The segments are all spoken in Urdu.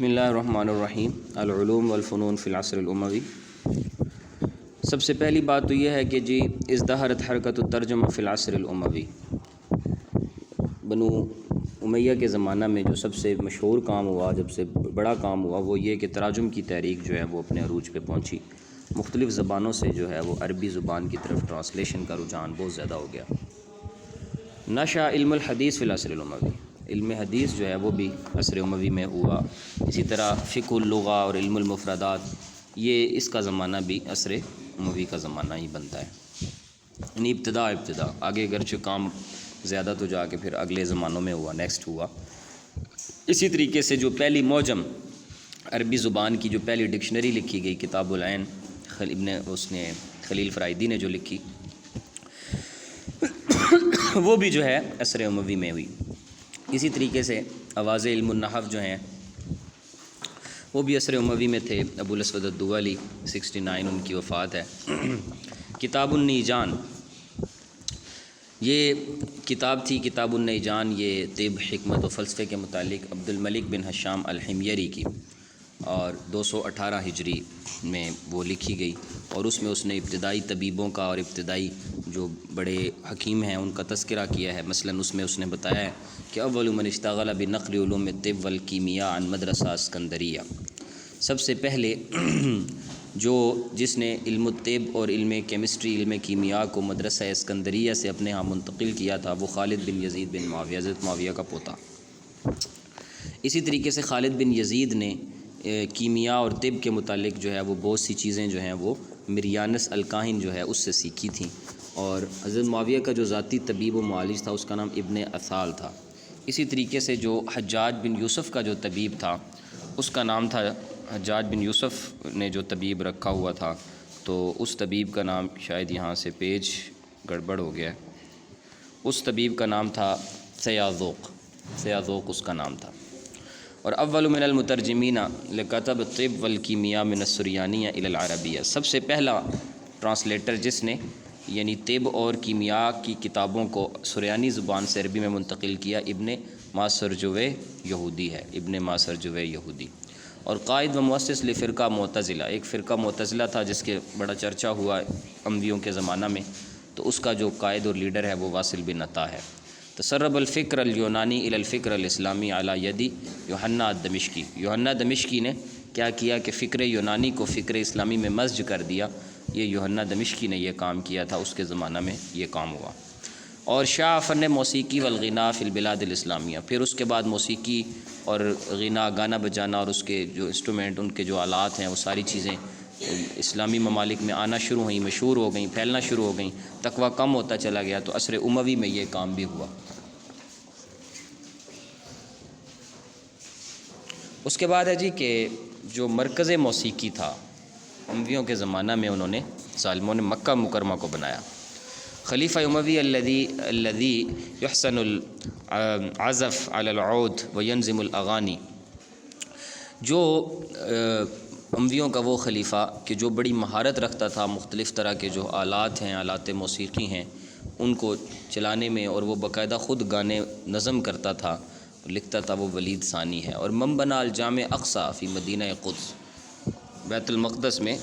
بسم اللہ الرحمن الرحیم العلوم والفنون فی العصر الاموی۔ سب سے پہلی بات تو یہ ہے کہ جی ازدہرت حرکت الترجمہ فی العصر الاموی۔ بنو امیہ کے زمانہ میں جو سب سے مشہور کام ہوا، جب سے بڑا کام ہوا، وہ یہ کہ تراجم کی تحریک جو ہے وہ اپنے عروج پہ پہنچی۔ مختلف زبانوں سے جو ہے وہ عربی زبان کی طرف ٹرانسلیشن کا رجحان بہت زیادہ ہو گیا۔ نشأ علم الحدیث فی العصر الاموی، علم حدیث جو ہے وہ بھی عصر اموی میں ہوا۔ اسی طرح فقہ اللغہ اور علم المفردات، یہ اس کا زمانہ بھی عصر اموی کا زمانہ ہی بنتا ہے، یعنی ابتدا آگے اگرچہ کام زیادہ تو جا کے پھر اگلے زمانوں میں ہوا، نیکسٹ ہوا۔ اسی طریقے سے جو پہلی معجم عربی زبان کی جو پہلی ڈکشنری لکھی گئی، کتاب العین، خلیل فرائدی نے جو لکھی، وہ بھی جو ہے عصر اموی میں ہوئی۔ اسی طریقے سے آواز علم النحو جو ہیں وہ بھی عصر اموی میں تھے۔ ابو الاسود الدؤلی 69 ان کی وفات ہے۔ کتاب النیجان، یہ کتاب تھی کتاب النیجان، یہ طب، حکمت و فلسفے کے متعلق عبد الملک بن ہشام الحمیری کی، اور 218 ہجری میں وہ لکھی گئی، اور اس میں اس نے ابتدائی طبیبوں کا اور ابتدائی جو بڑے حکیم ہیں ان کا تذکرہ کیا ہے۔ مثلا اس میں اس نے بتایا ہے کہ اول من اشتغل بنقل علوم الطب والکیمیا عن مدرسہ اسکندریہ، سب سے پہلے جس نے علم الطب اور علم کیمسٹری، علم کیمیا کو مدرسہ اسکندریہ سے اپنے ہاں منتقل کیا تھا، وہ خالد بن یزید بن معاویہ، حضرت معاویہ کا پوتا۔ اسی طریقے سے خالد بن یزید نے کیمیا اور طب کے متعلق جو ہے وہ بہت سی چیزیں جو ہیں وہ مریانس الکاہن جو ہے اس سے سیکھی تھیں، اور حضرت معاویہ کا جو ذاتی طبیب و معالج تھا اس کا نام ابن اثال تھا۔ اسی طریقے سے جو حجاج بن یوسف کا جو طبیب تھا اس کا نام تھا، حجاج بن یوسف نے جو طبیب رکھا ہوا تھا، تو اس طبیب کا نام شاید یہاں سے پیج گڑبڑ ہو گیا ہے، اس طبیب کا نام تھا سیاذوق اس کا نام تھا۔ اور اول من المترجمین لکتب الطب والکیمیا من السریانیہ الی العربیہ، سب سے پہلا ٹرانسلیٹر جس نے یعنی طب اور کیمیا کی کتابوں کو سریانی زبان سے عربی میں منتقل کیا، ابن ماسرجوے یہودی ہے، ابن ماسرجوے یہودی۔ اور قائد و مؤسس لفرقہ معتزلہ، ایک فرقہ معتزلہ تھا جس کے بڑا چرچا ہوا امویوں کے زمانہ میں، تو اس کا جو قائد اور لیڈر ہے وہ واصل بن عطا ہے۔ تسرب الفکر الیونانی الی الفکر الاسلامی علی ید یوحنا الدمشقی، یوحنا دمشقی نے کیا کیا کہ فکر یونانی کو فکر اسلامی میں مزج کر دیا، یہ یوحنا دمشقی نے یہ کام کیا تھا، اس کے زمانہ میں یہ کام ہوا۔ اور شاع فن موسیقی والغنا فی البلاد الاسلامیہ، پھر اس کے بعد موسیقی اور غنا، گانا بجانا اور اس کے جو انسٹرومنٹ، ان کے جو آلات ہیں، وہ ساری چیزیں اسلامی ممالک میں آنا شروع ہوئیں، مشہور ہو گئیں، پھیلنا شروع ہو گئیں، تقویٰ کم ہوتا چلا گیا، تو عصر اموی میں یہ کام بھی ہوا۔ اس کے بعد ہے جی کہ جو مرکز موسیقی تھا امویوں کے زمانہ میں، انہوں نے ظالموں نے مکہ مکرمہ کو بنایا۔ خلیفہ اموی الذی یحسن العزف علی العود وینظم الاغانی، جو امویوں کا وہ خلیفہ کہ جو بڑی مہارت رکھتا تھا مختلف طرح کے جو آلات ہیں، آلات موسیقی ہیں، ان کو چلانے میں، اور وہ باقاعدہ خود گانے نظم کرتا تھا، لکھتا تھا، وہ ولید ثانی ہے۔ اور من بنا الجامع اقصی فی مدینہ قدس، بیت المقدس میں،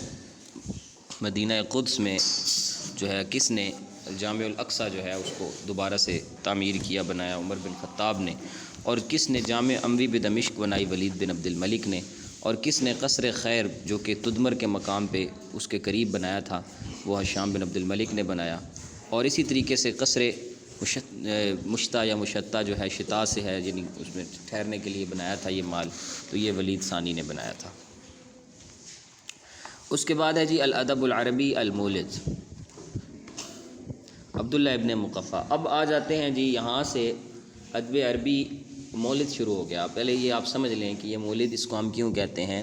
مدینہ قدس میں جو ہے کس نے جامع الاقصی جو ہے اس کو دوبارہ سے تعمیر کیا، بنایا عمر بن خطاب نے۔ اور کس نے جامع اموی بدمشق بنائی، ولید بن عبد الملک نے۔ اور کس نے قصر خیر جو کہ تدمر کے مقام پہ اس کے قریب بنایا تھا، وہ ہشام بن عبد الملک نے بنایا۔ اور اسی طریقے سے قصر مشتہ یا مشتہ جو ہے شتا سے ہے، یعنی اس میں ٹھہرنے کے لیے بنایا تھا یہ مال، تو یہ ولید ثانی نے بنایا تھا۔ اس کے بعد ہے جی الادب العربی المولد، عبداللہ ابن مقفع۔ اب آ جاتے ہیں جی یہاں سے ادب عربی مولد شروع ہو گیا۔ پہلے یہ آپ سمجھ لیں کہ یہ مولد اس کو ہم کیوں کہتے ہیں۔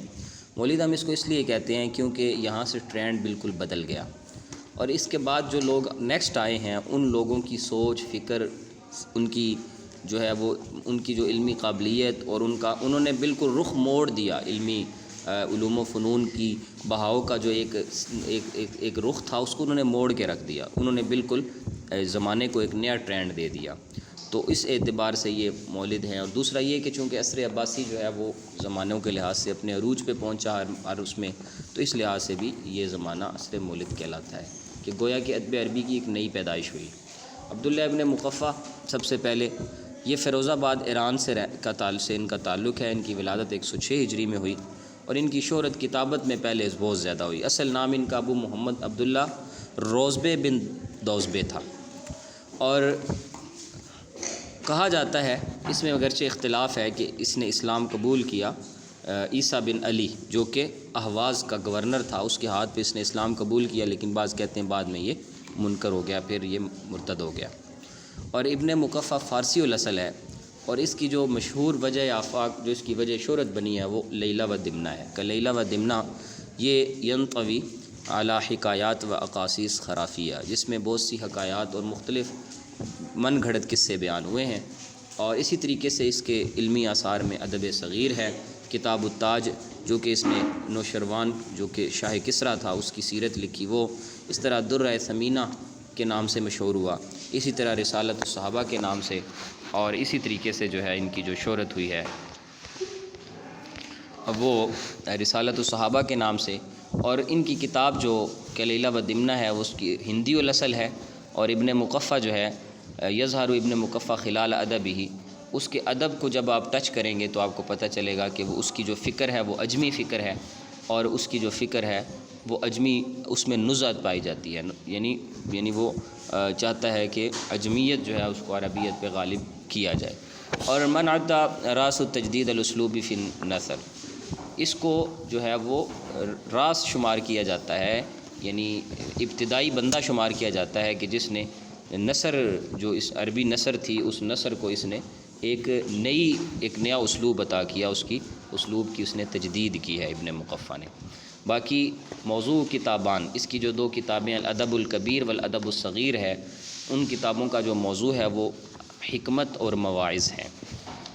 مولد ہم اس کو اس لیے کہتے ہیں کیونکہ یہاں سے ٹرینڈ بالکل بدل گیا، اور اس کے بعد جو لوگ نیکسٹ آئے ہیں ان لوگوں کی سوچ، فکر، ان کی جو ہے وہ ان کی جو علمی قابلیت اور انہوں نے بالکل رخ موڑ دیا، علمی علوم و فنون کی بہاؤ کا جو ایک رخ تھا اس کو انہوں نے موڑ کے رکھ دیا، انہوں نے بالکل زمانے کو ایک نیا ٹرینڈ دے دیا۔ تو اس اعتبار سے یہ مولد ہیں. اور دوسرا یہ کہ چونکہ عصر عباسی جو ہے وہ زمانوں کے لحاظ سے اپنے عروج پہ پہنچا ہر اس میں، تو اس لحاظ سے بھی یہ زمانہ عصر مولد کہلاتا ہے کہ گویا کہ ادب عربی کی ایک نئی پیدائش ہوئی. عبداللہ ابن مقفع سب سے پہلے، یہ فیروز آباد ایران سے ان کا تعلق ہے. ان کی ولادت 106 ہجری میں ہوئی اور ان کی شہرت کتابت میں پہلے بہت زیادہ ہوئی. اصل نام ان کا ابو محمد عبداللہ روزبے بن دوزبے تھا. اور کہا جاتا ہے، اس میں اگرچہ اختلاف ہے، کہ اس نے اسلام قبول کیا عیسیٰ بن علی جو کہ اہواز کا گورنر تھا، اس کے ہاتھ پہ اس نے اسلام قبول کیا، لیکن بعض کہتے ہیں بعد میں یہ منکر ہو گیا، پھر یہ مرتد ہو گیا. اور ابن مقفع فارسی الاصل ہے، اور اس کی جو مشہور وجہ آفاق، جو اس کی وجہ شہرت بنی ہے، وہ لیلہ و دمنہ ہے. کہ لیلہ و دمنہ یہ ینطوی اعلیٰ حکایات و اقاصیص خرافیہ، جس میں بہت سی حکایات اور مختلف من گھڑت قصے بیان ہوئے ہیں. اور اسی طریقے سے اس کے علمی آثار میں ادب صغیر ہے. کتاب التاج جو کہ اس نے نوشروان جو کہ شاہ کسریٰ تھا اس کی سیرت لکھی، وہ اس طرح درہ ثمینہ کے نام سے مشہور ہوا. اسی طرح رسالۃ الصحابہ کے نام سے، اور اسی طریقے سے جو ہے ان کی جو شہرت ہوئی ہے وہ رسالۃ الصحابہ کے نام سے. اور ان کی کتاب جو لیلہ و دمنہ ہے اس کی ہندی الاصل ہے. اور ابن مقفع جو ہے یظہر ابن مقفع خلال ادبہ، اس کے ادب کو جب آپ ٹچ کریں گے تو آپ کو پتہ چلے گا کہ وہ اس کی جو فکر ہے وہ اجمی فکر ہے، اور اس کی جو فکر ہے وہ اجمی، اس میں نزعت پائی جاتی ہے. یعنی وہ چاہتا ہے کہ اجمیت جو ہے اس کو عربیت پہ غالب کیا جائے. اور من عدہ راس التجدید الاسلوبی فی النثر، اس کو جو ہے وہ راس شمار کیا جاتا ہے، یعنی ابتدائی بندہ شمار کیا جاتا ہے کہ جس نے نثر، جو اس عربی نثر تھی، اس نثر کو اس نے ایک نیا اسلوب عطا کیا، اس کی اسلوب کی اس نے تجدید کی ہے ابن مقفع نے. باقی موضوع کتابان، اس کی جو 2 کتابیں الادب الکبیر والادب الصغیر ہے، ان کتابوں کا جو موضوع ہے وہ حکمت اور مواعظ ہیں.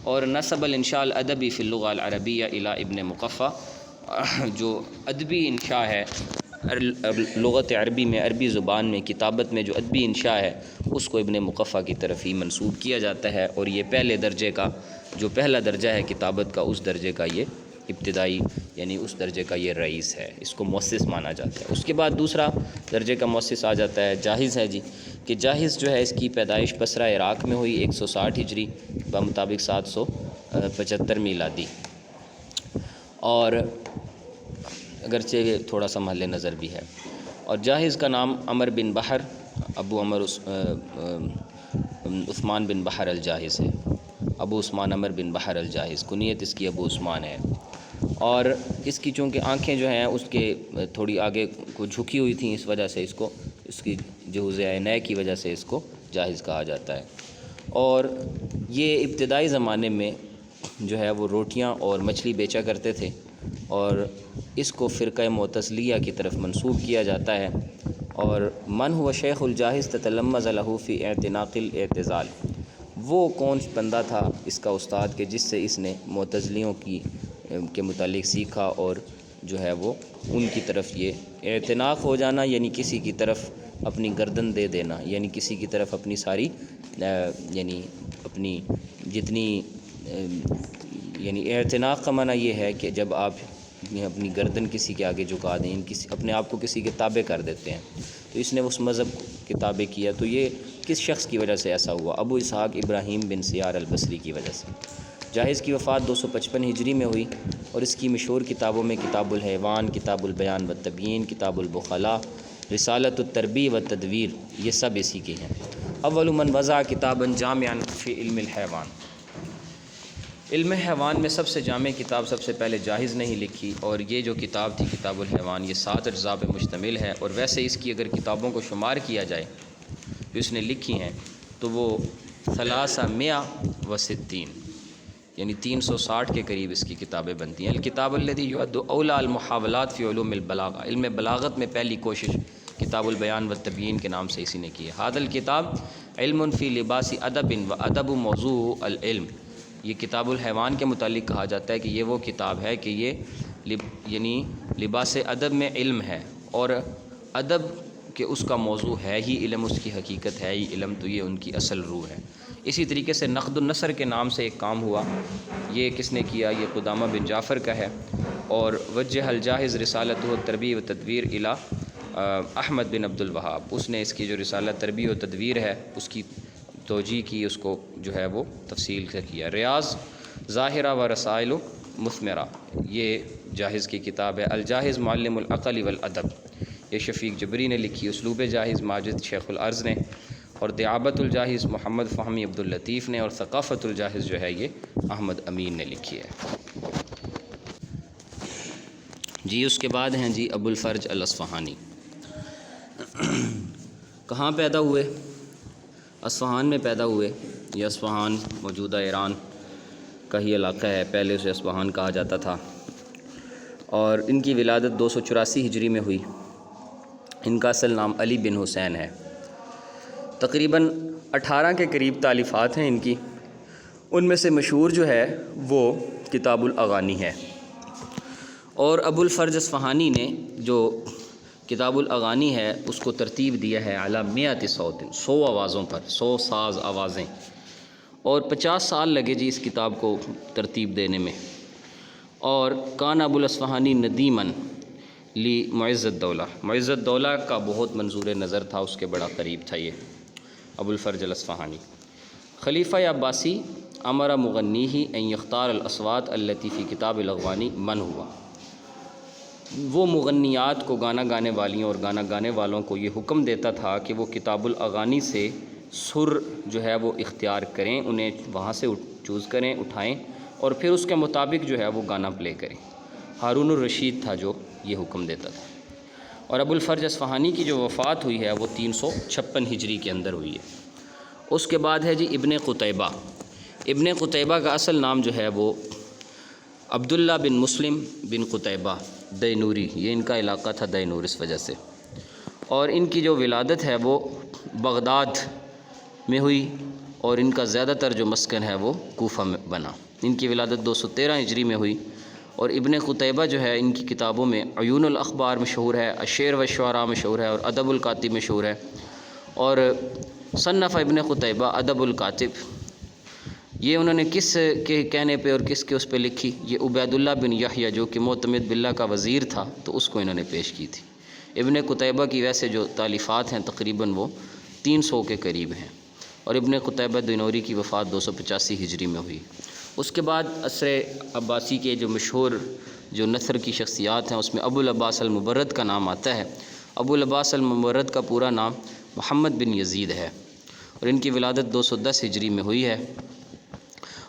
اور نسب الانشاء الادبی فی اللغہ العربیہ الی ابن مقفع، جو ادبی انشاء ہے لغت عربی میں، عربی زبان میں کتابت میں جو ادبی انشاء ہے اس کو ابن مقفع کی طرف ہی منسوب کیا جاتا ہے. اور یہ پہلے درجے کا، جو پہلا درجہ ہے کتابت کا، اس درجے کا یہ ابتدائی، یعنی اس درجے کا یہ رئیس ہے، اس کو مؤسس مانا جاتا ہے. اس کے بعد دوسرا درجے کا مؤسس آ جاتا ہے جاہز ہے جی، کہ جاہز جو ہے اس کی پیدائش بصرہ عراق میں ہوئی 160 ہجری بمطابق 775 میلادی. اور اگرچہ تھوڑا سا محل نظر بھی ہے. اور جاہز کا نام عمر بن بحر، ابو عمر عثمان بن بحر الجاہز ہے. ابو عثمان عمر بن بحر الجاہز، کنیت اس کی ابو عثمان ہے. اور اس کی چونکہ آنکھیں جو ہیں اس کے تھوڑی آگے کو جھکی ہوئی تھیں، اس وجہ سے اس کو، اس کی جہوز عینہ کی وجہ سے اس کو جاہز کہا جاتا ہے. اور یہ ابتدائی زمانے میں جو ہے وہ روٹیاں اور مچھلی بیچا کرتے تھے، اور اس کو فرقہ معتزلیہ کی طرف منسوب کیا جاتا ہے. اور من ہوا شیخ الجاہز تتلمذ له فی اعتناق الاعتزال، وہ کون بندہ تھا اس کا استاد کہ جس سے اس نے معتزلیوں کے متعلق سیکھا، اور جو ہے وہ ان کی طرف یہ اعتناق ہو جانا، یعنی کسی کی طرف اپنی گردن دے دینا، یعنی کسی کی طرف اپنی ساری یعنی اپنی جتنی یعنی اعتناق کا معنی یہ ہے کہ جب آپ اپنی گردن کسی کے آگے جھکا دیں، اپنے آپ کو کسی کے تابع کر دیتے ہیں، تو اس نے اس مذہب کے تابع کیا. تو یہ کس شخص کی وجہ سے ایسا ہوا؟ ابو اسحاق ابراہیم بن سیار البصری کی وجہ سے. جاہز کی وفات 255 ہجری میں ہوئی، اور اس کی مشہور کتابوں میں کتاب الحیوان، کتاب البیان والتبیین، کتاب البخلاء، رسالۃ التربیہ والتدویر، یہ سب اسی کے ہیں. اول من وضع کتابا جامعا فی علم الحیوان، علم حیوان میں سب سے جامع کتاب سب سے پہلے جاہز نے ہی لکھی. اور یہ جو کتاب تھی کتاب الحیوان، یہ 7 اجزاء پہ مشتمل ہے. اور ویسے اس کی اگر کتابوں کو شمار کیا جائے جو اس نے لکھی ہیں تو وہ 360 یعنی 360 کے قریب اس کی کتابیں بنتی ہیں. الکتاب الذی یعد اولی المحاولات فی علوم البلاغہ، علم بلاغت میں پہلی کوشش کتاب البیان والتبیین کے نام سے اسی نے کی ہے. ھذا الکتاب علم فی لباس ادب و ادب موضوع العلم، یہ کتاب الحیوان کے متعلق کہا جاتا ہے کہ یہ وہ کتاب ہے کہ یہ یعنی لباس ادب میں علم ہے، اور ادب کہ اس کا موضوع ہے ہی علم، اس کی حقیقت ہے ہی علم، تو یہ ان کی اصل روح ہے۔ اسی طریقے سے نقد النثر کے نام سے ایک کام ہوا، یہ کس نے کیا؟ یہ قدامہ بن جعفر کا ہے۔ اور وجہ الجاہز رسالت و تربیہ و تدویر الی احمد بن عبد الوہاب، اس نے اس کی جو رسالہ تربیہ و تدویر ہے اس کی توجیہ کی، اس کو جو ہے وہ تفصیل سے کیا۔ ریاض ظاہرہ و رسائل مثمرہ، یہ جاہز کی کتاب ہے۔ الجاہز معلم العقل والادب، یہ شفیق جبری نے لکھی۔ اسلوب جاہز ماجد شیخ الارض نے، اور دعابت الجاہز محمد فہمی عبد اللطیف نے، اور ثقافت الجاہز جو ہے یہ احمد امین نے لکھی ہے۔ جی اس کے بعد ہیں جی ابو الفرج الاصفہانی۔ کہاں پیدا ہوئے؟ اصفہان میں پیدا ہوئے۔ یہ اصفہان موجودہ ایران کا ہی علاقہ ہے، پہلے اسے اصفہان کہا جاتا تھا، اور ان کی ولادت 284 ہجری میں ہوئی۔ ان کا اصل نام علی بن حسین ہے۔ تقریباً 18 کے قریب تالیفات ہیں ان کی، ان میں سے مشہور جو ہے وہ کتاب الاغانی ہے۔ اور ابو الفرج اصفہانی نے جو کتاب الاغانی ہے اس کو ترتیب دیا ہے علی 100 صوت، 100 آوازوں پر، 100 ساز آوازیں، اور 50 سال لگے جی اس کتاب کو ترتیب دینے میں۔ اور کان ابو الاصفہانی ندیماً لی معز الدولہ، معز الدولہ کا بہت منظور نظر تھا، اس کے بڑا قریب تھا یہ ابو الفرج الاصفہانی۔ خلیفہ عباسی امر مغنیہ ان یختار الاصوات التی فی کتاب الاغوانی من ہوا، وہ مغنیات کو، گانا گانے والیوں اور گانا گانے والوں کو یہ حکم دیتا تھا کہ وہ کتاب الاغانی سے سر جو ہے وہ اختیار کریں، انہیں وہاں سے چوز کریں، اٹھائیں، اور پھر اس کے مطابق جو ہے وہ گانا پلے کریں۔ ہارون الرشید تھا جو یہ حکم دیتا تھا۔ اور ابو الفرج اصفہانی کی جو وفات ہوئی ہے وہ 356 ہجری کے اندر ہوئی ہے۔ اس کے بعد ہے جی ابن قتیبہ۔ ابن قتیبہ کا اصل نام جو ہے وہ عبداللہ بن مسلم بن قتیبہ دینوری، یہ ان کا علاقہ تھا دینور اس وجہ سے۔ اور ان کی جو ولادت ہے وہ بغداد میں ہوئی، اور ان کا زیادہ تر جو مسکن ہے وہ کوفہ میں بنا۔ ان کی ولادت 213 ہجری میں ہوئی۔ اور ابن قتیبہ جو ہے ان کی کتابوں میں عیون الاخبار مشہور ہے، الشعر والشعراء مشہور ہے، اور ادب الکاتب مشہور ہے۔ اور صنف ابن قتیبہ ادب الکاتب، یہ انہوں نے کس کے کہنے پہ اور کس کے اس پہ لکھی؟ یہ عبید اللہ بن یحییٰ جو کہ معتمد باللہ کا وزیر تھا، تو اس کو انہوں نے پیش کی تھی۔ ابن قتیبہ کی ویسے جو تالیفات ہیں تقریباً وہ 300 کے قریب ہیں، اور ابن قتیبہ دینوری کی وفات 285 ہجری میں ہوئی۔ اس کے بعد عصر عباسی کے جو مشہور جو نثر کی شخصیات ہیں اس میں ابو العباس المبرد کا نام آتا ہے۔ ابو العباس المبرد کا پورا نام محمد بن یزید ہے، اور ان کی ولادت 210 ہجری میں ہوئی ہے۔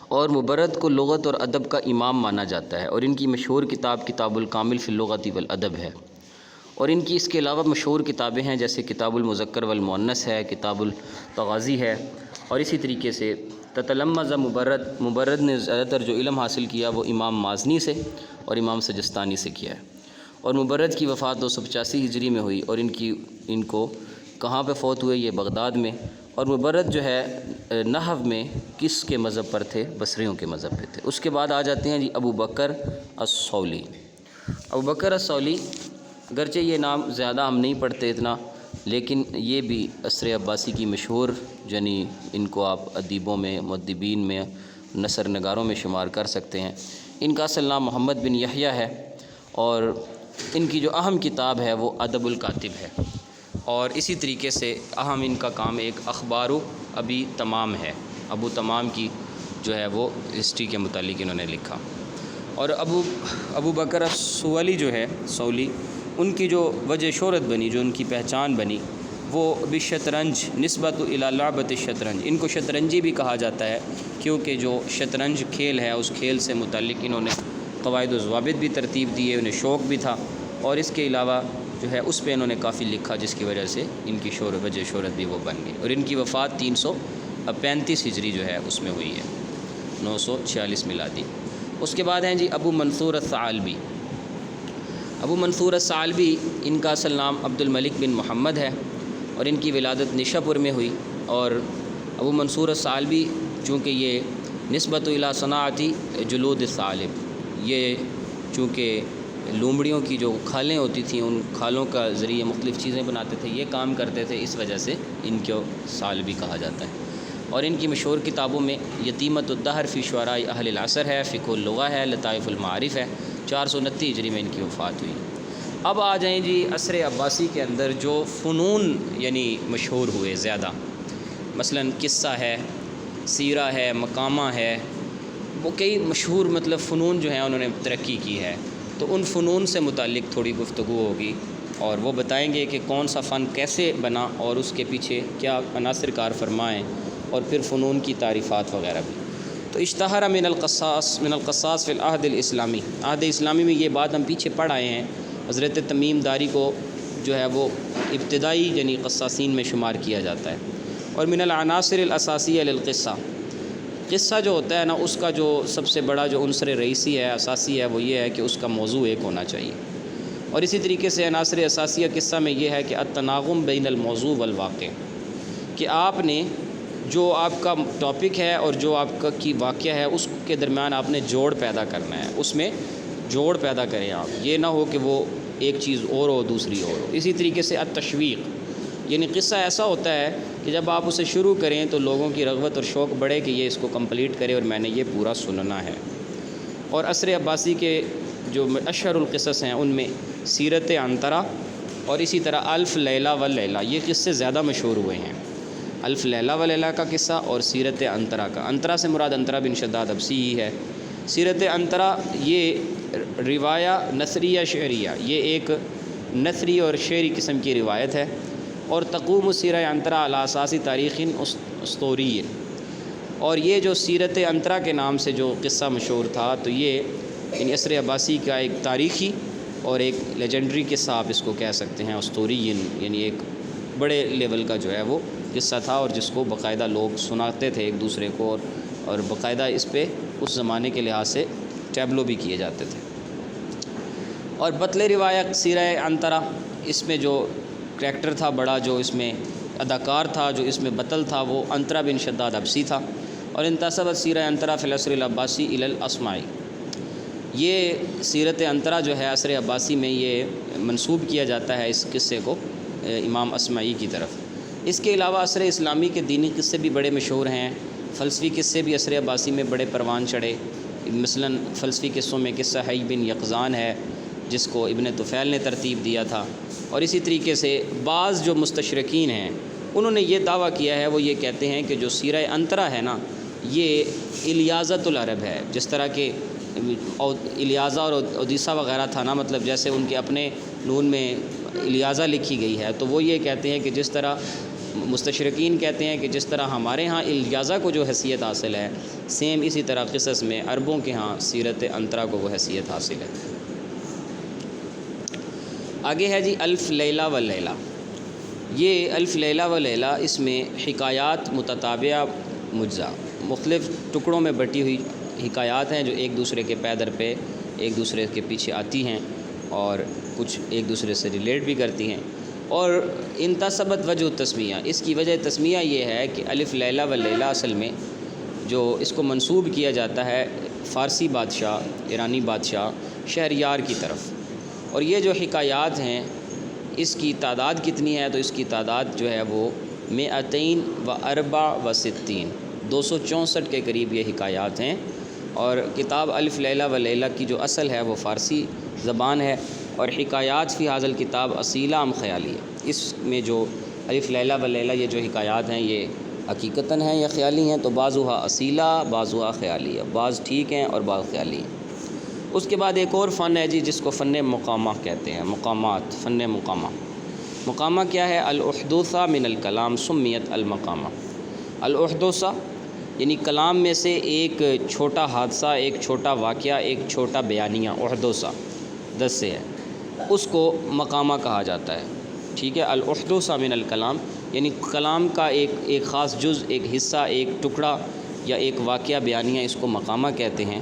اور مبرد کو لغت اور ادب کا امام مانا جاتا ہے، اور ان کی مشہور کتاب کتاب الکامل فی اللغۃ والادب ہے۔ اور ان کی اس کے علاوہ مشہور کتابیں ہیں جیسے کتاب المذکر والمؤنث ہے، کتاب التغازی ہے، اور اسی طریقے سے تتلمذ مبرد نے زیادہ تر جو علم حاصل کیا وہ امام مازنی سے اور امام سجستانی سے کیا ہے۔ اور مبرد کی وفات 285 ہجری میں ہوئی، اور ان کو کہاں پہ فوت ہوئے؟ یہ بغداد میں۔ اور مبرد جو ہے نحو میں کس کے مذہب پر تھے؟ بصریوں کے مذہب پہ تھے۔ اس کے بعد آ جاتے ہیں جی ابو بکر الصولی۔ ابو بکر الصولی، اگرچہ یہ نام زیادہ ہم نہیں پڑھتے اتنا، لیکن یہ بھی عصر عباسی کی مشہور، یعنی ان کو آپ ادیبوں میں، مؤدبین میں، نثر نگاروں میں شمار کر سکتے ہیں۔ ان کا اصل نام محمد بن یحییٰ ہے، اور ان کی جو اہم کتاب ہے وہ ادب الکاتب ہے۔ اور اسی طریقے سے اہم ان کا کام ایک اخبار ابی تمام ہے، ابو تمام کی جو ہے وہ ہسٹری کے متعلق انہوں نے لکھا۔ اور ابو بکر الصولی جو ہے صولی، ان کی جو وجہ شہرت بنی، جو ان کی پہچان بنی، وہ بالشطرنج نسبت الی لعبۃ الشطرنج، ان کو شطرنجی بھی کہا جاتا ہے، کیونکہ جو شطرنج کھیل ہے اس کھیل سے متعلق انہوں نے قواعد و ضوابط بھی ترتیب دیے، انہیں شوق بھی تھا، اور اس کے علاوہ جو ہے اس پہ انہوں نے کافی لکھا، جس کی وجہ سے ان کی وجہ شہرت بھی وہ بن گئی۔ اور ان کی وفات 335 ہجری جو ہے اس میں ہوئی ہے، 946 میلادی۔ اس کے بعد ہیں جی ابو منصور الثعالبی۔ ابو منصور الثعالبی، ان کا اصل نام عبد الملک بن محمد ہے، اور ان کی ولادت نشاپور میں ہوئی۔ اور ابو منصور الثعالبی چونکہ یہ نسبت الی صناعتی جلود الثعالب، یہ چونکہ لومڑیوں کی جو کھالیں ہوتی تھیں ان کھالوں کا ذریعے مختلف چیزیں بناتے تھے، یہ کام کرتے تھے، اس وجہ سے ان کو سال بھی کہا جاتا ہے۔ اور ان کی مشہور کتابوں میں یتیمۃ الدہر فی شعراء اہل العصر ہے، فقہ اللغہ ہے، لطائف المعارف ہے۔ 429 ہجری میں ان کی وفات ہوئی۔ اب آ جائیں جی عصر عباسی کے اندر جو فنون یعنی مشہور ہوئے زیادہ، مثلا قصہ ہے، سیرہ ہے، مقامہ ہے، وہ کئی مشہور مطلب فنون جو ہیں انہوں نے ترقی کی ہے، تو ان فنون سے متعلق تھوڑی گفتگو ہوگی اور وہ بتائیں گے کہ کون سا فن کیسے بنا اور اس کے پیچھے کیا عناصر کار فرمائیں، اور پھر فنون کی تعریفات وغیرہ بھی۔ تو اشتہر من القصاص فی العہد الاسلامی، عہد اسلامی میں یہ بات ہم پیچھے پڑھ آئے ہیں، حضرت تمیم داری کو جو ہے وہ ابتدائی یعنی قصاصین میں شمار کیا جاتا ہے۔ اور من العناصر الاساسیہ للقصہ، قصہ جو ہوتا ہے نا اس کا جو سب سے بڑا جو عنصر رئیسی ہے، اساسی ہے، وہ یہ ہے کہ اس کا موضوع ایک ہونا چاہیے۔ اور اسی طریقے سے عناصر اساسیہ قصہ میں یہ ہے کہ التناغم بین الموضوع والواقع، کہ آپ نے جو آپ کا ٹاپک ہے اور جو آپ کا کی واقعہ ہے اس کے درمیان آپ نے جوڑ پیدا کرنا ہے، اس میں جوڑ پیدا کریں آپ، یہ نہ ہو کہ وہ ایک چیز اور ہو دوسری اور ہو۔ اسی طریقے سے التشویق، یعنی قصہ ایسا ہوتا ہے کہ جب آپ اسے شروع کریں تو لوگوں کی رغبت اور شوق بڑھے کہ یہ اس کو کمپلیٹ کرے اور میں نے یہ پورا سننا ہے۔ اور عصر عباسی کے جو اشہر القصص ہیں ان میں سیرت عنترہ اور اسی طرح الف لیلہ و لیلہ، یہ قصے زیادہ مشہور ہوئے ہیں، الف لیلہ و لیلہ کا قصہ اور سیرت عنترہ کا۔ عنترہ سے مراد عنترہ بن شداد ابسی ہی ہے۔ سیرت عنترہ یہ روایہ نثریہ شعریہ، یہ ایک نثری اور شعری قسم کی روایت ہے، اور تقوم سیرہ عنترہ علی اساسی تاریخ اسطوری، اور یہ جو سیرت عنترہ کے نام سے جو قصہ مشہور تھا تو یہ یعنی عصر عباسی کا ایک تاریخی اور ایک لیجنڈری قصہ آپ اس کو کہہ سکتے ہیں، اسطوری یعنی ایک بڑے لیول کا جو ہے وہ قصہ تھا، اور جس کو باقاعدہ لوگ سناتے تھے ایک دوسرے کو، اور باقاعدہ اس پہ اس زمانے کے لحاظ سے ٹیبلو بھی کیے جاتے تھے۔ اور بطل روایت سیرہ عنترہ، اس میں جو کریکٹر تھا بڑا، جو اس میں اداکار تھا، جو اس میں بطل تھا، وہ عنترہ بن شداد ابسی تھا۔ اور انتسبت سیرہ عنترہ فی العصر العباسی الی الاسماعی، یہ سیرت عنترہ جو ہے عصر عباسی میں یہ منسوب کیا جاتا ہے اس قصے کو امام اسمعی کی طرف۔ اس کے علاوہ عصر اسلامی کے دینی قصے بھی بڑے مشہور ہیں، فلسفی قصے بھی عصر عباسی میں بڑے پروان چڑھے۔ مثلا فلسفی قصوں میں قصہ حی بن یقظان ہے جس کو ابن طفیل نے ترتیب دیا تھا، اور اسی طریقے سے بعض جو مستشرقین ہیں انہوں نے یہ دعویٰ کیا ہے، وہ یہ کہتے ہیں کہ جو سیرہ عنترہ ہے نا یہ الیاضۃ العرب ہے، جس طرح کہ الیاضہ اور اودیسہ وغیرہ تھا نا، مطلب جیسے ان کے اپنے نون میں الیاضہ لکھی گئی ہے، تو وہ یہ کہتے ہیں کہ جس طرح مستشرقین کہتے ہیں کہ جس طرح ہمارے ہاں الیاضہ کو جو حیثیت حاصل ہے، سیم اسی طرح قصص میں عربوں کے ہاں سیرت عنترہ کو وہ حیثیت حاصل ہے۔ آگے ہے جی الف لیلہ و لیلہ، یہ الف لیلہ و لیلہ اس میں حکایات متتابعہ مجزا، مختلف ٹکڑوں میں بٹی ہوئی حکایات ہیں جو ایک دوسرے کے پے در پہ ایک دوسرے کے پیچھے آتی ہیں اور کچھ ایک دوسرے سے ریلیٹ بھی کرتی ہیں۔ اور انتسبت وجہ تسمیہ، اس کی وجہ تسمیہ یہ ہے کہ الف لیلہ و لیلہ اصل میں جو اس کو منسوب کیا جاتا ہے فارسی بادشاہ، ایرانی بادشاہ شہریار کی طرف، اور یہ جو حکایات ہیں اس کی تعداد کتنی ہے، تو اس کی تعداد جو ہے وہ 264 264 کے قریب یہ حکایات ہیں۔ اور کتاب الف لیلہ و لیلہ کی جو اصل ہے وہ فارسی زبان ہے، اور حکایات فی حاضل کتاب اصیلہ ام خیالی، اس میں جو الف لیلہ و لیلہ یہ جو حکایات ہیں یہ حقیقتاً ہیں یا خیالی ہیں، تو بعضها اصیلہ بعضها خیالی ہے، بعض ٹھیک ہیں اور بعض خیالی ہیں۔ اس کے بعد ایک اور فن ہے جی جس کو فن مقامہ کہتے ہیں، مقامات، فن مقامہ۔ مقامہ کیا ہے؟ الاحدوثہ من الکلام سمیت المقامہ، الاحدوثہ یعنی کلام میں سے ایک چھوٹا حادثہ، ایک چھوٹا واقعہ، ایک چھوٹا بیانیہ، احدوثہ 10 سے ہے، اس کو مقامہ کہا جاتا ہے، ٹھیک ہے۔ الاحدوثہ من الکلام یعنی کلام کا ایک خاص جز، ایک حصہ، ایک ٹکڑا یا ایک واقعہ بیانیہ، اس کو مقامہ کہتے ہیں۔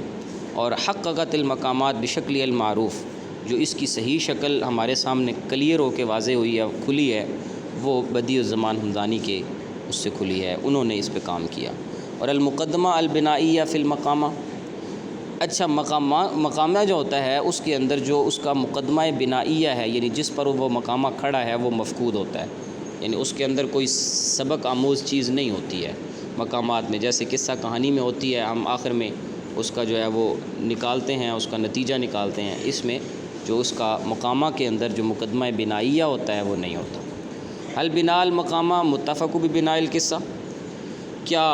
اور حققت المقامات بشکل المعروف، جو اس کی صحیح شکل ہمارے سامنے کلیئر ہو کے واضح ہوئی ہے، کھلی ہے، وہ بدیع الزمان حمدانی کے اس سے کھلی ہے، انہوں نے اس پہ کام کیا۔ اور المقدمہ البنائیہ فی المقامہ، اچھا مقامہ جو ہوتا ہے اس کے اندر جو اس کا مقدمہ بنائیہ ہے، یعنی جس پر وہ مقامہ کھڑا ہے وہ مفقود ہوتا ہے، یعنی اس کے اندر کوئی سبق آموز چیز نہیں ہوتی ہے مقامات میں، جیسے قصہ کہانی میں ہوتی ہے، ہم آخر میں اس کا جو ہے وہ نکالتے ہیں، اس کا نتیجہ نکالتے ہیں۔ اس میں جو اس کا مقامہ کے اندر جو مقدمہ بنائیہ ہوتا ہے وہ نہیں ہوتا۔ حل بنا المقامہ متفق ببناء القصہ، کیا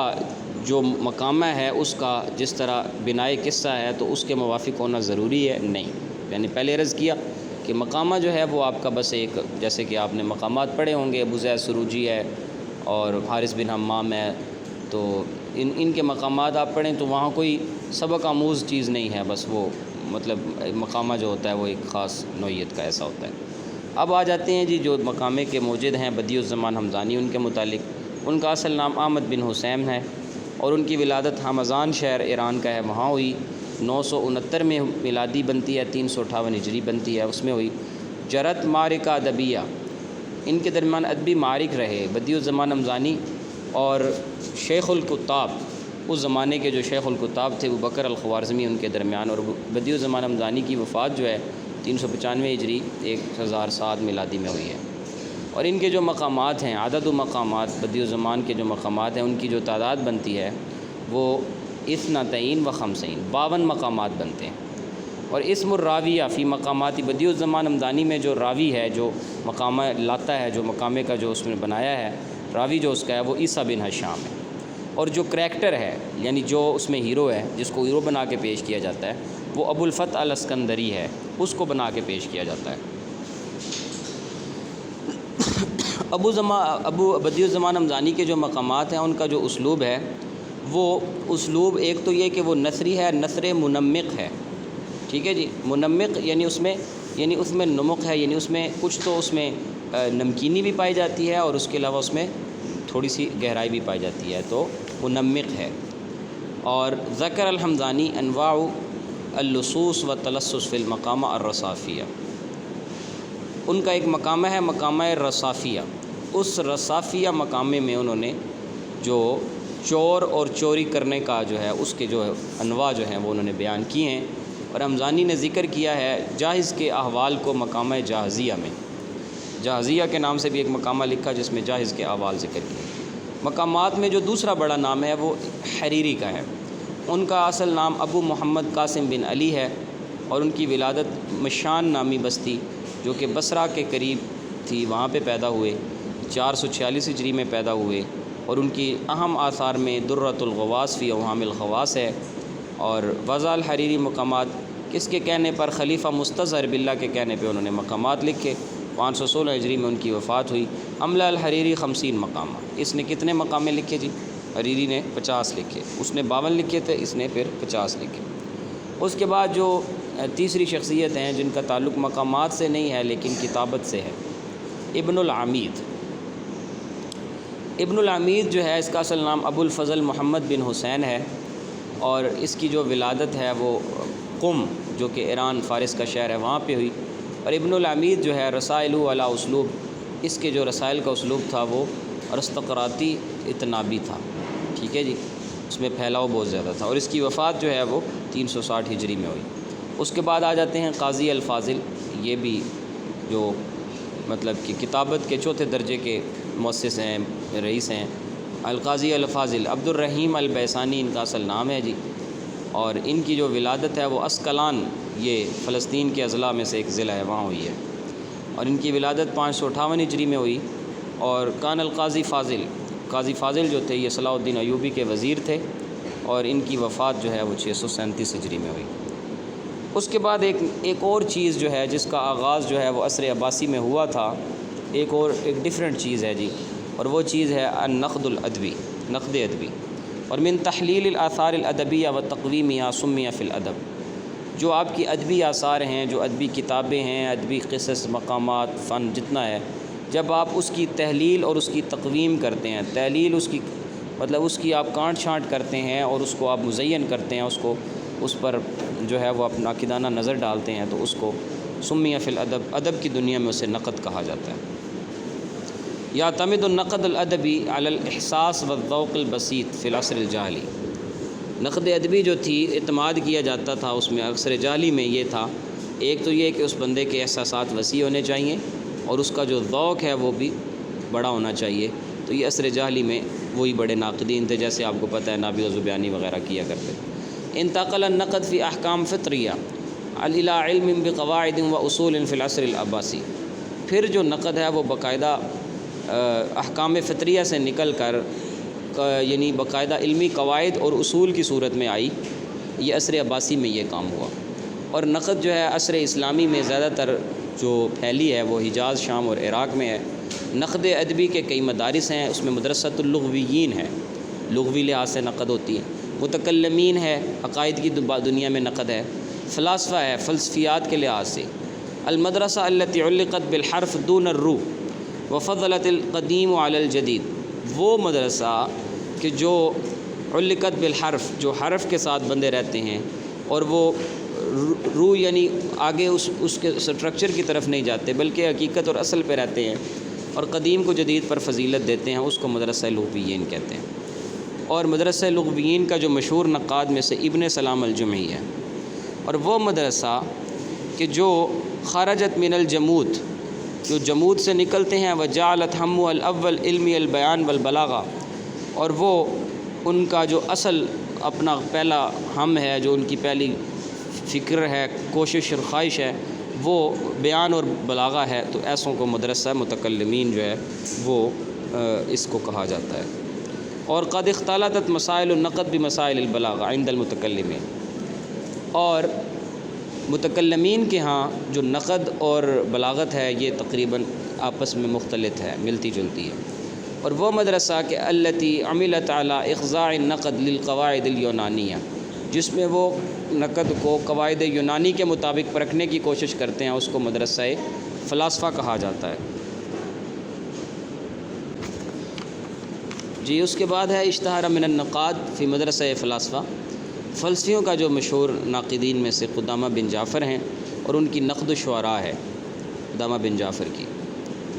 جو مقامہ ہے اس کا جس طرح بنائے قصہ ہے تو اس کے موافق ہونا ضروری ہے؟ نہیں، یعنی پہلے عرض کیا کہ مقامہ جو ہے وہ آپ کا بس ایک، جیسے کہ آپ نے مقامات پڑھے ہوں گے، ابو زید سروجی ہے اور حارث بن حمام ہے، تو ان کے مقامات آپ پڑھیں تو وہاں کوئی سبق آموز چیز نہیں ہے، بس وہ مطلب مقامہ جو ہوتا ہے وہ ایک خاص نوعیت کا ایسا ہوتا ہے۔ اب آ جاتے ہیں جی جو مقامے کے موجد ہیں بدیع الزمان حمدانی، ان کے متعلق ان کا اصل نام احمد بن حسین ہے اور ان کی ولادت حمضان شہر ایران کا ہے، وہاں ہوئی 969 میں میلادی بنتی ہے، 358 ہجری بنتی ہے، اس میں ہوئی۔ جرت معرکہ ادبیہ، ان کے درمیان ادبی معارک رہے بدیع الزمان حمدانی اور شیخ الکتاب، اس زمانے کے جو شیخ الکتاب تھے ابو بکر الخوارزمی، ان کے درمیان، اور بدیع الزمان حمدانی کی وفات جو ہے 395 ہجری 1007 میلادی میں ہوئی ہے۔ اور ان کے جو مقامات ہیں، عدد و مقامات بدیع الزمان کے جو مقامات ہیں ان کی جو تعداد بنتی ہے وہ 52 و 52 مقامات بنتے ہیں۔ اور اسم الراویہ فی مقامات بدیع الزمان حمدانی میں جو راوی ہے، جو مقامہ لاتا ہے، جو مقامے کا جو اس میں بنایا ہے، راوی جو اس کا ہے وہ عیسیٰ بن ہشام ہے، اور جو کریکٹر ہے یعنی جو اس میں ہیرو ہے، جس کو ہیرو بنا کے پیش کیا جاتا ہے، وہ ابو الفتح الاسکندری ہے، اس کو بنا کے پیش کیا جاتا ہے۔ ابو بدیع الزمان حمدانی کے جو مقامات ہیں ان کا جو اسلوب ہے وہ اسلوب ایک تو یہ کہ وہ نثری ہے، نثر منمق ہے، ٹھیک ہے جی، منمق یعنی اس میں نمق ہے، یعنی اس میں کچھ تو اس میں نمکینی بھی پائی جاتی ہے اور اس کے علاوہ اس میں تھوڑی سی گہرائی بھی پائی جاتی ہے، تو منمق ہے۔ اور ذکر الحمدانی انواع اللصوص و تلصص فی المقامہ الرصافیہ، ان کا ایک مقامہ ہے مقامہ رصافیہ، اس رصافیہ مقامے میں انہوں نے جو چور اور چوری کرنے کا جو ہے اس کے جو انواع جو ہیں وہ انہوں نے بیان کیے ہیں۔ اور حمدانی نے ذکر کیا ہے جاہز کے احوال کو مقامہ جاہزیہ میں، جاہزیہ کے نام سے بھی ایک مقامہ لکھا جس میں جاہز کے احوال ذکر کیے۔ مقامات میں جو دوسرا بڑا نام ہے وہ حریری کا ہے، ان کا اصل نام ابو محمد قاسم بن علی ہے اور ان کی ولادت مشان نامی بستی جو کہ بصرہ کے قریب تھی وہاں پہ پیدا ہوئے، 446 ہجری میں پیدا ہوئے، اور ان کی اہم آثار میں درۃ الغواص فی اوہام الخواص ہے۔ اور وضع الحریری مقامات کس کے کہنے پر؟ خلیفہ مستظہر باللہ کے کہنے پہ انہوں نے مقامات لکھے، 516 ہجری میں ان کی وفات ہوئی۔ املا الحریری 50 مقامہ، اس نے کتنے مقامے لکھے جی؟ حریری نے 50 لکھے، اس نے 52 لکھے تھے، اس نے پھر 50 لکھے۔ اس کے بعد جو تیسری شخصیت ہیں جن کا تعلق مقامات سے نہیں ہے لیکن کتابت سے ہے، ابن العمید۔ ابن العمید جو ہے اس کا اصل نام ابو الفضل محمد بن حسین ہے اور اس کی جو ولادت ہے وہ قم جو کہ ایران فارس کا شہر ہے وہاں پہ ہوئی۔ اور ابن العمید جو ہے رسائل علی اسلوب، اس کے جو رسائل کا اسلوب تھا وہ ارستقراطی اتنابی تھا، ٹھیک ہے جی، اس میں پھیلاؤ بہت زیادہ تھا، اور اس کی وفات جو ہے وہ 360 ہجری میں ہوئی۔ اس کے بعد آ جاتے ہیں قاضی الفاضل، یہ بھی جو مطلب کہ کتابت کے چوتھے درجے کے مؤسس ہیں، رئیس ہیں، القاضی الفاضل عبد الرحیم البیسانی ان کا اصل نام ہے جی، اور ان کی جو ولادت ہے وہ اسکلان، یہ فلسطین کے اضلاع میں سے ایک ضلع ہے وہاں ہوئی ہے، اور ان کی ولادت 558 ہجری میں ہوئی۔ اور کان القاضی فاضل، قاضی فاضل جو تھے یہ صلاح الدین ایوبی کے وزیر تھے اور ان کی وفات جو ہے وہ 637 ہجری میں ہوئی۔ اس کے بعد ایک اور چیز جو ہے جس کا آغاز جو ہے وہ عصر عباسی میں ہوا تھا، ایک ڈیفرنٹ چیز ہے جی، اور وہ چیز ہے النقد الادبی، نقد ادبی۔ اور من تحلیل الاثار الادبیہ و تقویمها سمیہ فی الادب، جو آپ کی ادبی آثار ہیں، جو ادبی کتابیں ہیں، ادبی قصص، مقامات، فن جتنا ہے، جب آپ اس کی تحلیل اور اس کی تقویم کرتے ہیں، تحلیل اس کی مطلب اس کی آپ کانٹ چھانٹ کرتے ہیں اور اس کو آپ مزین کرتے ہیں، اس پر جو ہے وہ اپنا عقیدانہ نظر ڈالتے ہیں، تو اس کو سمیہ فی الادب، ادب کی دنیا میں اسے نقد کہا جاتا ہے۔ یعتمد النقد الادبی علی الاحساس والذوق البسیط فی العصر الجاہلی، نقد ادبی جو تھی اعتماد کیا جاتا تھا اس میں اکثر جعلی میں یہ تھا، ایک تو یہ کہ اس بندے کے احساسات وسیع ہونے چاہیے اور اس کا جو ذوق ہے وہ بھی بڑا ہونا چاہیے. تو یہ عصر جاہلی میں وہی بڑے ناقدین تھے، جیسے آپ کو پتہ ہے نابغہ زبیانی وغیرہ کیا کرتے. انتقل النقد فی احکام فطریہ الی علم بقواعد و اصول فی العصر العباسی. پھر جو نقد ہے وہ باقاعدہ احکام فطریہ سے نکل کر یعنی باقاعدہ علمی قواعد اور اصول کی صورت میں آئی. یہ عصر عباسی میں یہ کام ہوا. اور نقد جو ہے عصر اسلامی میں زیادہ تر جو پھیلی ہے وہ حجاز، شام اور عراق میں ہے. نقد ادبی کے کئی مدارس ہیں، اس میں مدرسۃ اللغویین ہے، لغوی لحاظ سے نقد ہوتی ہے. متکلمین ہے، عقائد کی دنیا میں نقد ہے. فلاسفہ ہے، فلسفیات کے لحاظ سے. المدرسہ التی علقت بالحرف دون الروح وفضلت القدیم علی الجدید. وہ مدرسہ کہ جو علقت بالحرف، جو حرف کے ساتھ بندے رہتے ہیں اور وہ روح یعنی آگے اس کے اسٹرکچر کی طرف نہیں جاتے بلکہ حقیقت اور اصل پہ رہتے ہیں اور قدیم کو جدید پر فضیلت دیتے ہیں، اس کو مدرسہ لغویین کہتے ہیں. اور مدرسہ لغویین کا جو مشہور نقاد میں سے ابن سلام الجمعی ہے. اور وہ مدرسہ کہ جو خرجت من الجمود، جو جمود سے نکلتے ہیں، وجعلت ہم الاول علمی البیان والبلاغہ، اور وہ ان کا جو اصل اپنا پہلا ہم ہے، جو ان کی پہلی فکر ہے، کوشش اور خواہش ہے، وہ بیان اور بلاغہ ہے. تو ایسوں کو مدرسہ متکلمین جو ہے وہ اس کو کہا جاتا ہے. اور قد اختلطت مسائل النقد بمسائل البلاغہ عند المتکلمین. اور متکلمین کے ہاں جو نقد اور بلاغت ہے یہ تقریباً آپس میں مختلط ہے، ملتی جلتی ہے. اور وہ مدرسہ کہ التی عملت علی اخضاع النقد للقواعد اليونانیہ، جس میں وہ نقد کو قواعد یونانی کے مطابق پرکھنے کی کوشش کرتے ہیں، اس کو مدرسہ فلاسفہ کہا جاتا ہے. جی اس کے بعد ہے اشتہار من النقاد فی مدرسہ فلاسفہ. فلسفیوں کا جو مشہور ناقدین میں سے قدامہ بن جعفر ہیں اور ان کی نقد الشعراء ہے. قدامہ بن جعفر کی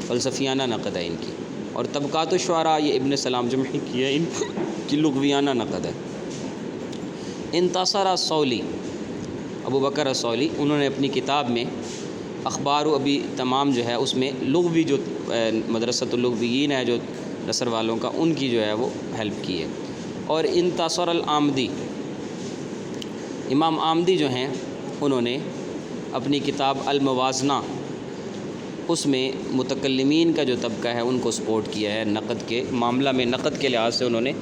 فلسفیانہ نقد ہے ان کی. اور طبقات الشعراء یہ ابن سلام جمعی کی ہے، ان کی لغویانہ نقد ہے. انتصر الصولی، ابو بکر الصولی، انہوں نے اپنی کتاب میں اخبار و ابی تمام جو ہے اس میں لغوی جو مدرسۃ اللغویین ہے جو نثر والوں کا، ان کی جو ہے وہ ہیلپ کی ہے. اور انتصر العامدی، امام عامدی جو ہیں انہوں نے اپنی کتاب الموازنہ، اس میں متکلمین کا جو طبقہ ہے ان کو سپورٹ کیا ہے. نقد کے معاملہ میں نقد کے لحاظ سے انہوں نے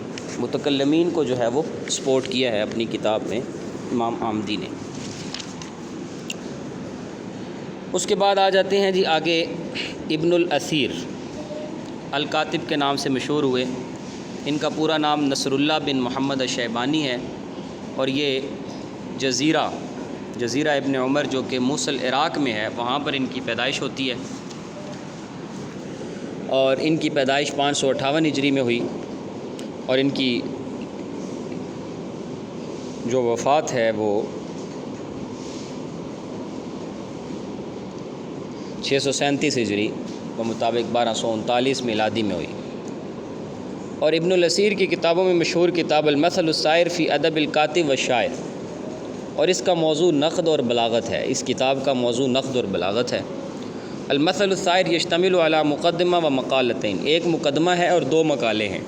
متکلمین کو جو ہے وہ سپورٹ کیا ہے اپنی کتاب میں امام عامدی نے. اس کے بعد آ جاتے ہیں جی آگے ابن الاثیر، الکاتب کے نام سے مشہور ہوئے. ان کا پورا نام نصر اللہ بن محمد الشیبانی ہے. اور یہ جزیرہ ابن عمر جو کہ موصل عراق میں ہے وہاں پر ان کی پیدائش ہوتی ہے. اور ان کی پیدائش 558 ہجری میں ہوئی اور ان کی جو وفات ہے وہ 637 ہجری بمطابق 1239 میلادی میں ہوئی. اور ابن الاثیر کی کتابوں میں مشہور کتاب المثل السائر فی ادب الکاتب والشاعر، اور اس کا موضوع نقد اور بلاغت ہے. اس کتاب کا موضوع نقد اور بلاغت ہے. المثل السائر یشتمل علی مقدمہ و مقالتین، ایک مقدمہ ہے اور 2 مقالے ہیں.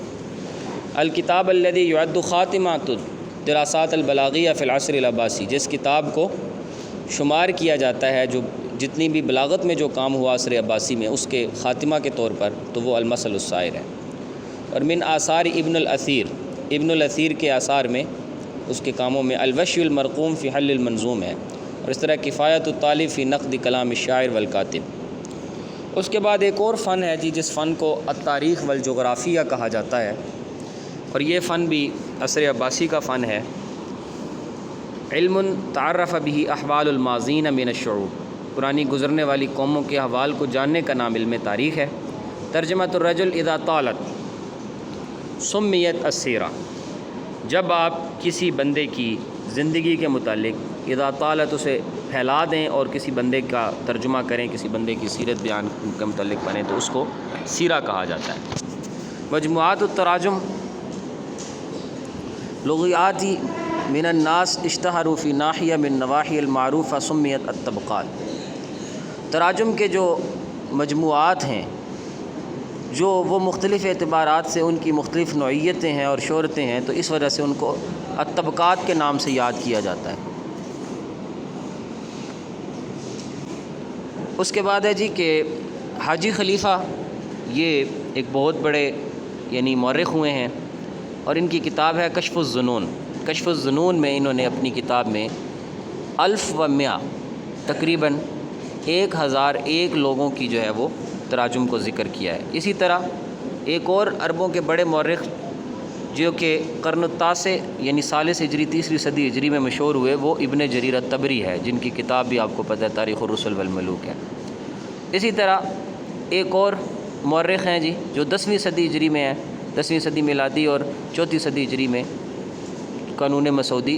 الکتاب الذی یعد خاتمۃ الدراسات البلاغیہ فی العصر العباسی، جس کتاب کو شمار کیا جاتا ہے جو جتنی بھی بلاغت میں جو کام ہوا عصر عباسی میں اس کے خاتمہ کے طور پر، تو وہ المثل السائر ہے. اور من آثار ابن الاثیر کے آثار میں اس کے کاموں میں الوشی المرقوم فی حل المنظوم ہے. اور اس طرح کفایت الطالب فی نقد کلام الشاعر والکاتب. اس کے بعد ایک اور فن ہے جی جس فن کو التاریخ والجغرافیہ کہا جاتا ہے، اور یہ فن بھی عصر عباسی کا فن ہے. علم تعرف به احوال الماضین من الشعوب، پرانی گزرنے والی قوموں کے احوال کو جاننے کا نام علم تاریخ ہے. ترجمۃ الرجل اذا طالت سمیت السیرہ، جب آپ کسی بندے کی زندگی کے متعلق اذا طالت اسے پھیلا دیں اور کسی بندے کا ترجمہ کریں، کسی بندے کی سیرت بیان کے متعلق پڑھیں تو اس کو سیرہ کہا جاتا ہے. مجموعات التراجم لغیاتی من الناس اشتہروا فی ناحیہ من نواحی المعروفہ سمیت الطبقات۔ تراجم کے جو مجموعات ہیں جو وہ مختلف اعتبارات سے ان کی مختلف نوعیتیں ہیں اور شہرتیں ہیں، تو اس وجہ سے ان کو الطبقات کے نام سے یاد کیا جاتا ہے۔ اس کے بعد ہے جی کہ حاجی خلیفہ یہ ایک بہت بڑے یعنی مورخ ہوئے ہیں، اور ان کی کتاب ہے کشف الظنون۔ کشف الظنون میں انہوں نے اپنی کتاب میں 1100 تقریباً 1001 لوگوں کی جو ہے وہ تراجم کو ذکر کیا ہے۔ اسی طرح ایک اور عربوں کے بڑے مورخ جو کہ قرن التاسع یعنی ثالث ہجری 3 صدی ہجری میں مشہور ہوئے، وہ ابن جریر الطبری ہے، جن کی کتاب بھی آپ کو پتہ ہے تاریخ الرسل والملوک ہے۔ اسی طرح ایک اور مورخ ہیں جی جو 10ویں صدی ہجری میں ہیں، 10ویں صدی میلادی اور 4 صدی ہجری میں، قانون مسعود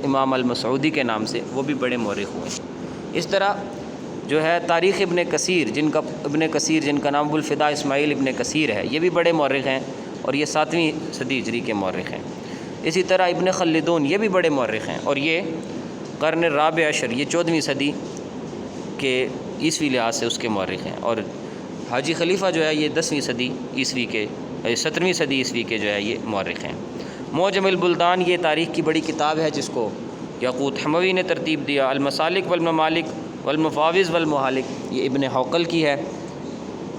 امام المسعودی کے نام سے، وہ بھی بڑے مورخ ہوئے ہیں۔ اس طرح جو ہے تاریخ ابن کثیر، جن کا نام ابوالفداء اسماعیل ابن کثیر ہے، یہ بھی بڑے مورخ ہیں اور یہ 7ویں صدی ہجری کے مورخ ہیں۔ اسی طرح ابن خلدون یہ بھی بڑے مورخ ہیں اور یہ قرن رابع عشر، یہ 14ویں صدی کے عیسوی لحاظ سے اس کے مورخ ہیں۔ اور حاجی خلیفہ جو ہے یہ 10ویں صدی عیسوی کے 17ویں صدی عیسوی کے جو ہے یہ مورخ ہیں۔ معجم البلدان یہ تاریخ کی بڑی کتاب ہے جس کو یاقوت حموی نے ترتیب دیا۔ المسالک والممالک والمفاوض والمہالک یہ ابن حوقل کی ہے،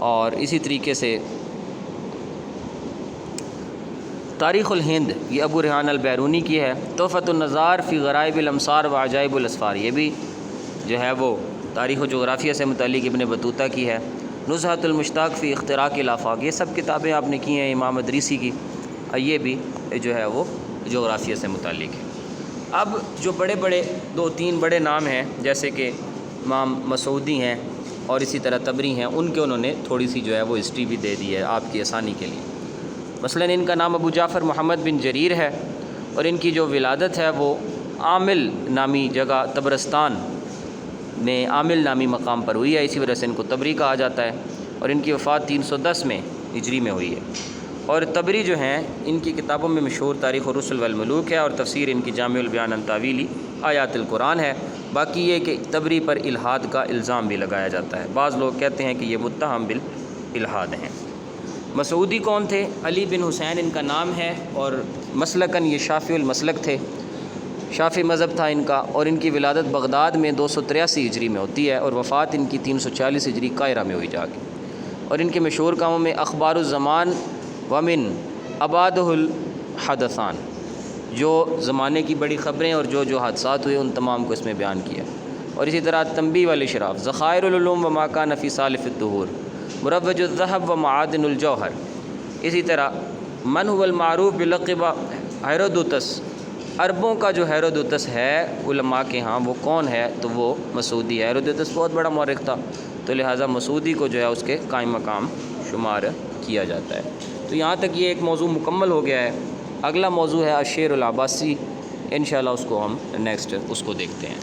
اور اسی طریقے سے تاریخ الہند یہ ابو ریحان البیرونی کی ہے۔ تحفۃ النظار فی غرائب الامصار و عجائب الاسفار یہ بھی جو ہے وہ تاریخ و جغرافیہ سے متعلق ابن بطوطہ کی ہے۔ نزہۃ المشتاق فی اختراق الافاق یہ سب کتابیں آپ نے کی ہیں امام ادریسی کی، یہ بھی جو ہے وہ جغرافیہ سے متعلق ہے۔ اب جو بڑے 2-3 بڑے نام ہیں جیسے کہ امام مسعودی ہیں اور اسی طرح طبری ہیں، ان کے انہوں نے تھوڑی سی جو ہے وہ ہسٹری بھی دے دی ہے آپ کی آسانی کے لیے۔ مثلاً ان کا نام ابو جعفر محمد بن جریر ہے، اور ان کی جو ولادت ہے وہ عامل نامی جگہ طبرستان میں عامل نامی مقام پر ہوئی ہے، اسی وجہ سے ان کو طبری کہا جاتا ہے، اور ان کی وفات 310 میں ہجری میں ہوئی ہے۔ اور طبری جو ہیں ان کی کتابوں میں مشہور تاریخ الرسل والملوک ہے، اور تفسیر ان کی جامع البیان عن تاویل آیات القرآن ہے۔ باقی یہ کہ طبری پر الحاد کا الزام بھی لگایا جاتا ہے، بعض لوگ کہتے ہیں کہ یہ متہم بالالحاد ہیں۔ مسعودی کون تھے؟ علی بن حسین ان کا نام ہے، اور مسلکاً یہ شافعی المسلک تھے، شافعی مذہب تھا ان کا، اور ان کی ولادت بغداد میں 283 ہجری میں ہوتی ہے، اور وفات ان کی 340 ہجری قاہرہ میں ہوئی جا کے۔ اور ان کے مشہور کاموں میں اخبار الزمان ومن ابادہ الحدثان، جو زمانے کی بڑی خبریں اور جو حادثات ہوئے ان تمام کو اس میں بیان کیا۔ اور اسی طرح تنبیہ والاشراف، ذخائر العلوم وما کان فی سالف الدہور، مروج الذہب و معادن الجوہر۔ اسی طرح من هو المعروف بلقب ہیرودوتس، عربوں کا جو ہیرودوتس ہے علماء کے ہاں وہ کون ہے؟ تو وہ مسعودی ہے۔ ہیرودوتس بہت بڑا مورخ تھا، تو لہٰذا مسعودی کو جو ہے اس کے قائم مقام شمار کیا جاتا ہے۔ تو یہاں تک یہ ایک موضوع مکمل ہو گیا ہے۔ اگلا موضوع ہے الشعر العباسی، انشاءاللہ اس کو ہم نیکسٹ اس کو دیکھتے ہیں۔